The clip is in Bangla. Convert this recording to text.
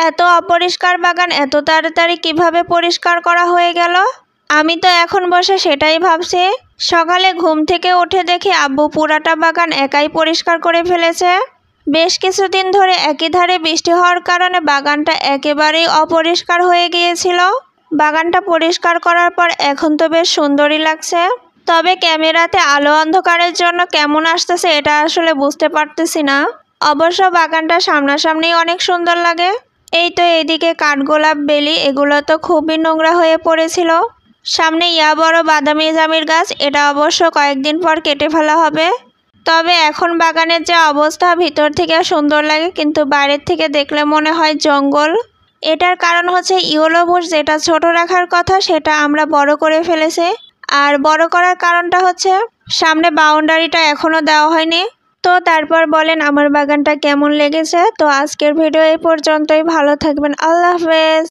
এত অপরিষ্কার বাগান এত তাড়াতাড়ি কিভাবে পরিষ্কার করা হয়ে গেল? আমি তো এখন বসে সেটাই ভাবছি। সকালে ঘুম থেকে উঠে দেখি আব্বু পুরাটা বাগান একাই পরিষ্কার করে ফেলেছে। বেশ কিছুদিন ধরে একই ধারে বৃষ্টি হওয়ার কারণে বাগানটা একেবারেই অপরিষ্কার হয়ে গিয়েছিল। বাগানটা পরিষ্কার করার পর এখন তো বেশ সুন্দরই লাগছে। তবে ক্যামেরাতে আলো অন্ধকারের জন্য কেমন আসতেছে এটা আসলে বুঝতে পারতেছি না। অবশ্য বাগানটা সামনাসামনি অনেক সুন্দর লাগে। এই তো এইদিকে কাঠগোলাপ, বেলি এগুলো তো খুবই নোংরা হয়ে পড়েছিল। সামনে বড় বাদামি জামের গাছ, এটা অবশ্য কয়েকদিন পর কেটে ফেলা হবে। তবে এখন বাগানের যে অবস্থা, ভিতর থেকে সুন্দর লাগে কিন্তু বাইরের থেকে দেখলে মনে হয় জঙ্গল। এটার কারণ হচ্ছে ইয়েলো বুশ যেটা ছোট রাখার কথা সেটা আমরা বড় করে ফেলেছি। আর বড় করার কারণটা হচ্ছে সামনে বাউন্ডারিটা এখনো দেওয়া হয়নি। তো তারপর বলেন আমার বাগানটা কেমন লেগেছে। তো আজকের ভিডিও এই পর্যন্তই। ভালো থাকবেন। আল্লাহ হাফেজ।